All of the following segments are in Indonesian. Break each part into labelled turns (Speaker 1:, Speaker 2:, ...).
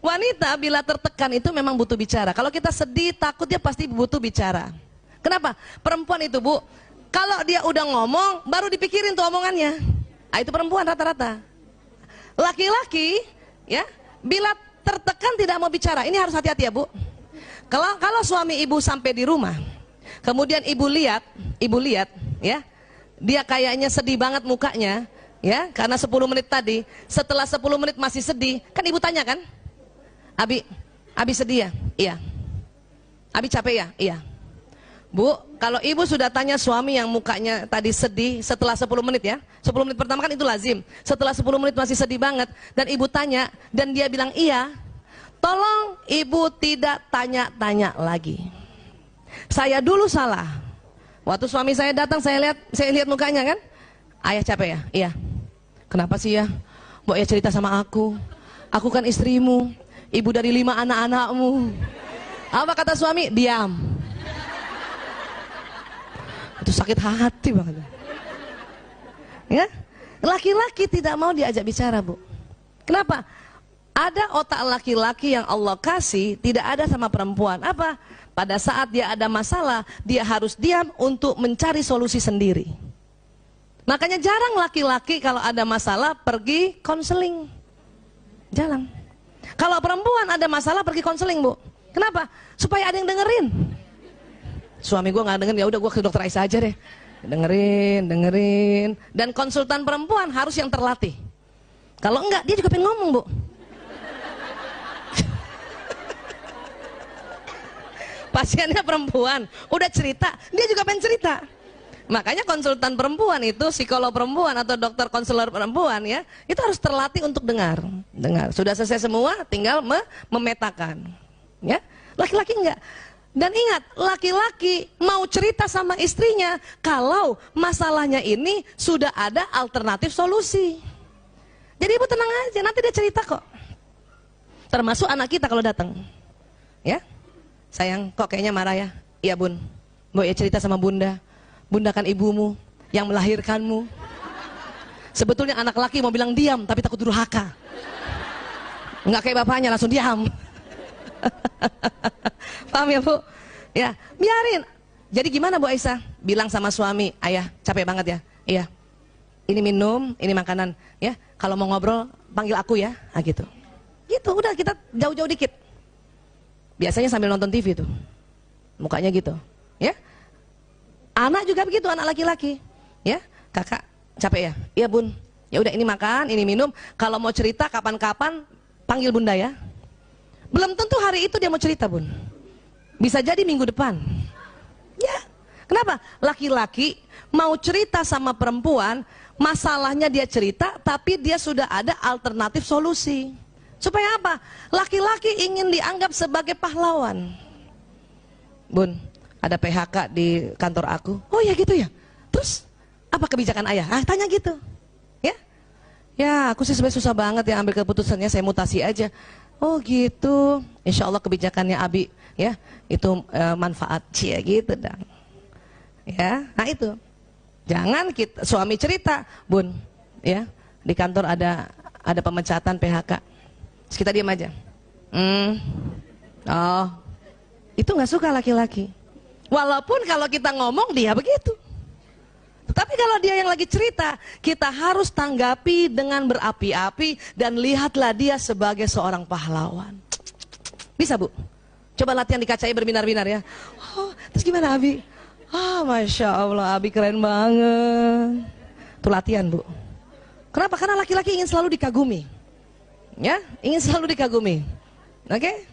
Speaker 1: Wanita bila tertekan itu memang butuh bicara. Kalau kita sedih, takut, dia pasti butuh bicara. Kenapa? Perempuan itu, Bu, kalau dia udah ngomong, baru dipikirin tuh omongannya. Nah, itu perempuan rata-rata. Laki-laki, ya, bila tertekan tidak mau bicara. Ini harus hati-hati ya, Bu. Kalau suami ibu sampai di rumah, kemudian ibu lihat, ya, dia kayaknya sedih banget mukanya, ya, karena 10 menit tadi. Setelah 10 menit masih sedih, kan ibu tanya kan? Abi sedih ya? Iya. Abi capek ya? Iya. Bu, kalau ibu sudah tanya suami yang mukanya tadi sedih setelah 10 menit ya, 10 menit pertama kan itu lazim. Setelah 10 menit masih sedih banget dan ibu tanya dan dia bilang iya, tolong ibu tidak tanya-tanya lagi. Saya dulu salah. Waktu suami saya datang saya lihat mukanya kan, ayah capek ya? Iya. Kenapa sih ya? Mbok ya cerita sama aku kan istrimu, ibu dari 5 anak-anakmu. Apa kata suami? Diam. Itu sakit hati banget. Ya, laki-laki tidak mau diajak bicara, Bu. Kenapa? Ada otak laki-laki yang Allah kasih tidak ada sama perempuan. Apa? Pada saat dia ada masalah, dia harus diam untuk mencari solusi sendiri. Makanya jarang laki-laki kalau ada masalah pergi konseling. Jarang. Kalau perempuan ada masalah pergi konseling, Bu. Kenapa? Supaya ada yang dengerin. Suami gue nggak dengerin, ya udah gue ke dokter Aisyah aja deh. Dengerin. Dan konsultan perempuan harus yang terlatih. Kalau enggak, dia juga pengen ngomong, Bu. Pasiennya perempuan, udah cerita, dia juga pengen cerita. Makanya konsultan perempuan itu, psikolog perempuan atau dokter konselor perempuan ya, itu harus terlatih untuk dengar. Sudah selesai semua, tinggal memetakan. Ya, laki-laki enggak. Dan ingat, laki-laki mau cerita sama istrinya kalau masalahnya ini sudah ada alternatif solusi. Jadi ibu tenang aja, nanti dia cerita kok. Termasuk anak kita kalau datang. Ya, sayang, kok kayaknya marah ya? Iya bun, Mbok ya cerita sama bunda. Bunda kan ibumu yang melahirkanmu. Sebetulnya anak laki mau bilang diam, tapi takut durhaka. Enggak kayak bapaknya, langsung diam. Paham ya Bu? Ya, biarin. Jadi gimana Bu Aisyah? Bilang sama suami, ayah capek banget ya? Iya. Ini minum, ini makanan. Ya, kalau mau ngobrol panggil aku ya. Ah gitu. Gitu, udah kita jauh-jauh dikit. Biasanya sambil nonton TV tuh. Mukanya gitu. Ya. Anak juga begitu, anak laki-laki. Ya, kakak capek ya? Iya bun. Ya udah ini makan, ini minum. Kalau mau cerita kapan-kapan panggil bunda ya. Belum tentu hari itu dia mau cerita bun. Bisa jadi minggu depan. Ya. Kenapa? Laki-laki mau cerita sama perempuan, masalahnya dia cerita, tapi dia sudah ada alternatif solusi. Supaya apa? Laki-laki ingin dianggap sebagai pahlawan. Bun, ada PHK di kantor aku. Oh ya gitu ya. Terus apa kebijakan ayah? Ah tanya gitu. Ya, ya aku sih sebenarnya susah banget ya ambil keputusannya, saya mutasi aja. Oh gitu. Insya Allah kebijakannya Abi ya itu manfaat cia gitu dong. Ya, nah itu. Jangan kita suami cerita, bun, ya di kantor ada pemecatan PHK. Terus kita diam aja. Oh, itu nggak suka laki-laki. Walaupun kalau kita ngomong dia begitu. Tetapi kalau dia yang lagi cerita, kita harus tanggapi dengan berapi-api dan lihatlah dia sebagai seorang pahlawan. Bisa Bu? Coba latihan di kacanya berbinar-binar ya. Oh, terus gimana Abi? Ah, Masya Allah, Abi keren banget. Itu latihan Bu. Kenapa? Karena laki-laki ingin selalu dikagumi. Ya, ingin selalu dikagumi. Oke?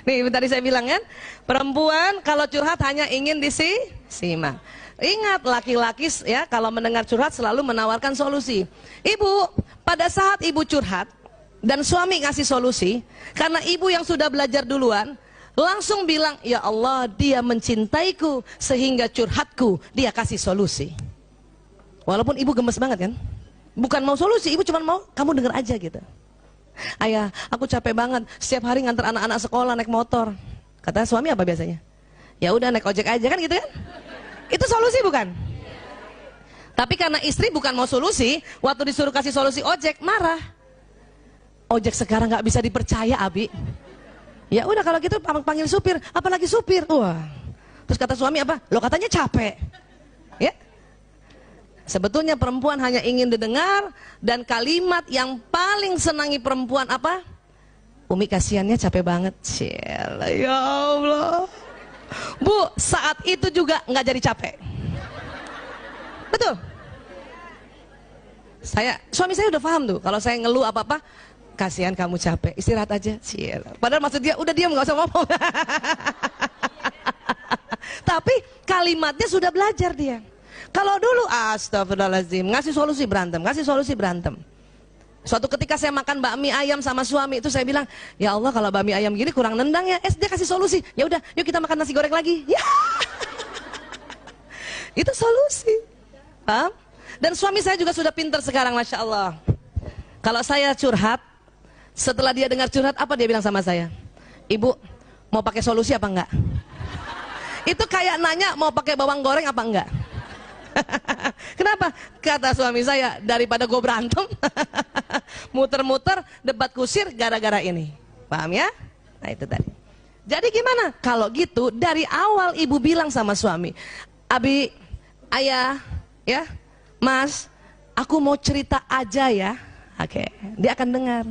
Speaker 1: Nih tadi saya bilang kan, perempuan kalau curhat hanya ingin disimak. Ingat laki-laki ya kalau mendengar curhat selalu menawarkan solusi. Ibu, pada saat ibu curhat dan suami ngasih solusi, karena ibu yang sudah belajar duluan, langsung bilang, ya Allah dia mencintaiku sehingga curhatku dia kasih solusi. Walaupun ibu gemes banget kan, bukan mau solusi, ibu cuma mau kamu denger aja gitu. Ayah, aku capek banget setiap hari nganter anak-anak sekolah naik motor. Kata suami apa biasanya? Ya udah naik ojek aja kan gitu kan? Itu solusi bukan? Tapi karena istri bukan mau solusi, waktu disuruh kasih solusi ojek marah. ojek sekarang nggak bisa dipercaya, Abi. Ya udah kalau gitu panggil supir, apalagi supir. Wah. Terus kata suami apa? Lo katanya capek. Ya. Sebetulnya perempuan hanya ingin didengar, dan kalimat yang paling senangi perempuan apa? Umi kasihannya capek banget. Ciela, ya Allah. Bu, saat itu juga nggak jadi capek. Betul. Suami saya udah paham tuh, kalau saya ngeluh apa-apa, kasihan kamu capek, istirahat aja. Ciela. Padahal maksud dia, udah diam nggak usah ngomong. Tapi kalimatnya sudah belajar dia. Kalau dulu astagfirullahaladzim, ngasih solusi berantem. Suatu ketika saya makan bakmi ayam sama suami, itu saya bilang, ya Allah kalau bakmi ayam gini kurang nendang ya. Dia kasih solusi, ya udah yuk kita makan nasi goreng lagi. Ya. Itu solusi. Paham? Dan suami saya juga sudah pintar sekarang, Masya Allah. Kalau saya curhat, setelah dia dengar curhat, apa dia bilang sama saya? Ibu, mau pakai solusi apa enggak? Itu kayak nanya mau pakai bawang goreng apa enggak. Kenapa? Kata suami saya, daripada gue berantem, muter-muter, debat kusir gara-gara ini. Paham ya? Nah itu tadi. Jadi gimana? Kalau gitu dari awal ibu bilang sama suami, Abi, ayah, ya, Mas, aku mau cerita aja ya. Oke, dia akan dengar.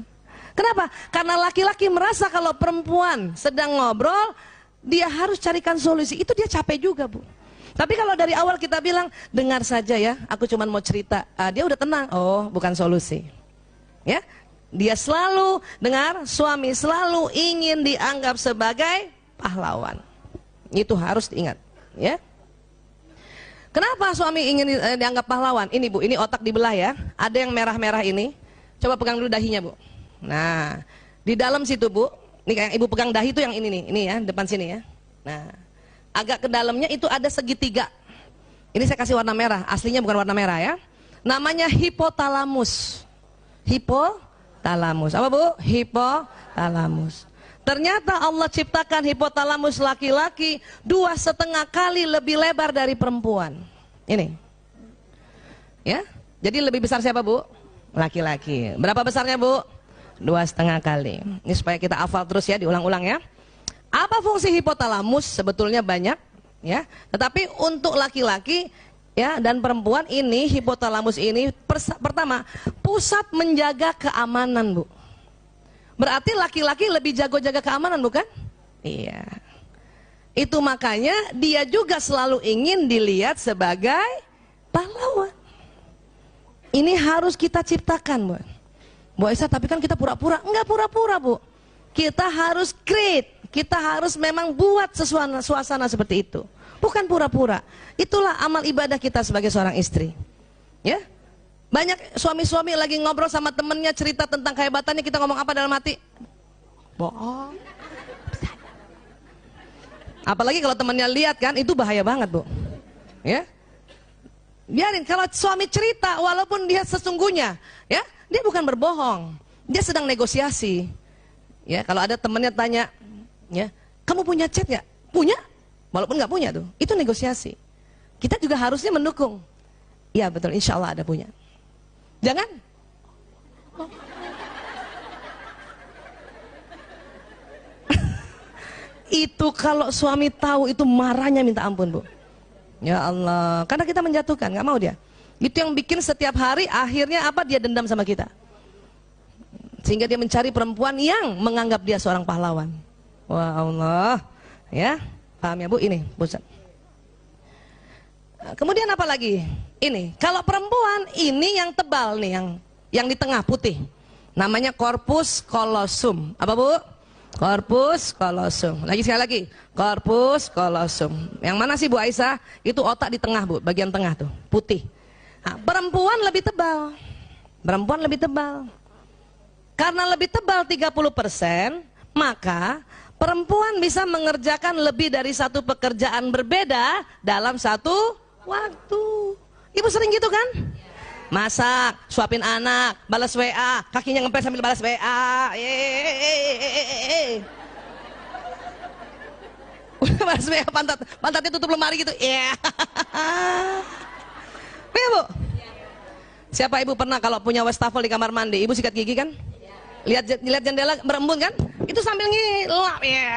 Speaker 1: Kenapa? Karena laki-laki merasa kalau perempuan sedang ngobrol, dia harus carikan solusi. Itu dia capek juga, Bu. Tapi kalau dari awal kita bilang, dengar saja ya, aku cuma mau cerita, dia udah tenang. Oh, bukan solusi. Ya, dia selalu dengar, suami selalu ingin dianggap sebagai pahlawan. Itu harus diingat. Ya. Kenapa suami ingin dianggap pahlawan? Ini Bu, ini otak dibelah ya. Ada yang merah-merah ini. Coba pegang dulu dahinya Bu. Nah, di dalam situ Bu, ini kayak ibu pegang dahi itu yang ini nih, ini ya, depan sini ya. Nah, agak ke dalamnya itu ada segitiga. Ini saya kasih warna merah, aslinya bukan warna merah ya. Namanya hipotalamus. Hipotalamus. Apa Bu? Hipotalamus. Ternyata Allah ciptakan hipotalamus laki-laki 2,5 kali lebih lebar dari perempuan. Ini. Ya. Jadi lebih besar siapa Bu? Laki-laki. Berapa besarnya Bu? 2,5 kali. Ini supaya kita hafal terus ya, diulang-ulang ya. Apa fungsi hipotalamus? Sebetulnya banyak ya. Tetapi untuk laki-laki ya dan perempuan ini, hipotalamus ini pertama, pusat menjaga keamanan Bu. Berarti laki-laki lebih jago jaga keamanan bukan? Iya. Itu makanya dia juga selalu ingin dilihat sebagai pahlawan. Ini harus kita ciptakan Bu. Bu Aisyah, tapi kan kita pura-pura. Enggak pura-pura Bu. Kita harus create, kita harus memang buat suasana seperti itu. Bukan pura-pura. Itulah amal ibadah kita sebagai seorang istri. Ya. Banyak suami-suami lagi ngobrol sama temennya, cerita tentang kehebatannya, kita ngomong apa dalam hati? Bohong. Apalagi kalau temennya lihat kan, itu bahaya banget Bu. Ya. Biarin, kalau suami cerita walaupun dia sesungguhnya, ya, dia bukan berbohong, dia sedang negosiasi. Ya, kalau ada temennya tanya, ya, kamu punya chat nggak? Punya, walaupun nggak punya tuh, itu negosiasi. Kita juga harusnya mendukung. Ya betul, insya Allah ada punya. Jangan. Itu kalau suami tahu itu marahnya minta ampun Bu. Ya Allah, karena kita menjatuhkan, nggak mau dia. Itu yang bikin setiap hari akhirnya apa? Dia dendam sama kita. Sehingga dia mencari perempuan yang menganggap dia seorang pahlawan. Wah Allah, ya, paham ya Bu? Ini pusat. Kemudian apa lagi? Ini, kalau perempuan ini yang tebal nih, yang di tengah putih, namanya corpus callosum. Apa Bu? Corpus callosum. Lagi sekali lagi, corpus callosum. Yang mana sih Bu Aisyah? Itu otak di tengah Bu, bagian tengah tuh, putih. Nah, perempuan lebih tebal. Perempuan lebih tebal. Karena lebih tebal 30%, maka perempuan bisa mengerjakan lebih dari satu pekerjaan berbeda dalam satu waktu. Ibu sering gitu kan? Masak, suapin anak, balas WA, kakinya ngempel sambil balas WA. Balas WA, pantatnya tutup lemari gitu. Ya. Ya Bu. Siapa ibu pernah kalau punya wastafel di kamar mandi, ibu sikat gigi kan? lihat jendela berembun kan? Itu sambil ngilap ya.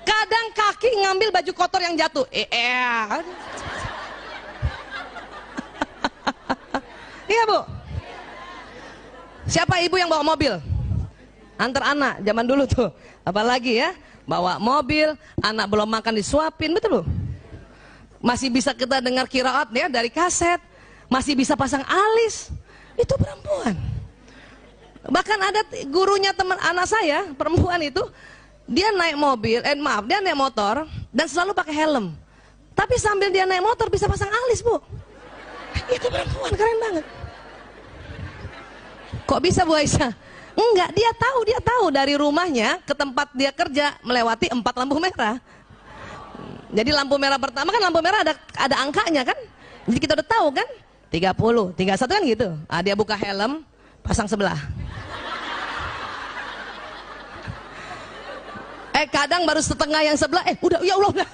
Speaker 1: Kadang kaki ngambil baju kotor yang jatuh. Iya Bu. Siapa ibu yang bawa mobil? Antar anak, zaman dulu tuh. Apalagi ya, bawa mobil, anak belum makan disuapin, betul Bu? Masih bisa kita dengar qiraat ya dari kaset, masih bisa pasang alis. Itu perempuan. Bahkan ada gurunya teman anak saya, perempuan itu, dia naik mobil, dia naik motor dan selalu pakai helm. Tapi sambil dia naik motor bisa pasang alis, Bu. Itu perempuan, keren banget. Kok bisa Bu Aisyah? Enggak, dia tahu dari rumahnya ke tempat dia kerja melewati 4 lampu merah. Jadi lampu merah pertama kan, lampu merah ada angkanya kan? Jadi kita udah tahu kan? 30, 31 kan gitu. Dia buka helm, pasang sebelah. Kadang baru setengah yang sebelah, udah, ya Allah, udah.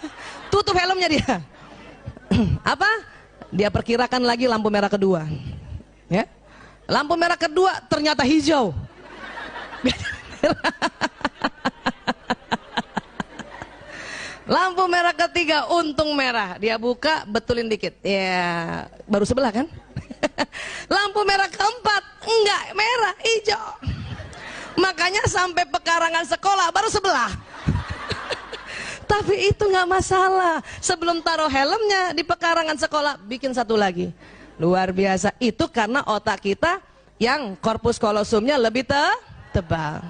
Speaker 1: Tutup helmnya dia. Apa? Dia perkirakan lagi lampu merah kedua. Ya. Lampu merah kedua ternyata hijau. Lampu merah ketiga untung merah. Dia buka, betulin dikit. Ya, baru sebelah kan? Lampu merah keempat enggak, merah, hijau. Makanya sampai pekarangan sekolah baru sebelah. Tapi itu nggak masalah. Sebelum taruh helmnya di pekarangan sekolah, bikin satu lagi. Luar biasa. Itu karena otak kita yang korpus kolosumnya lebih tebal.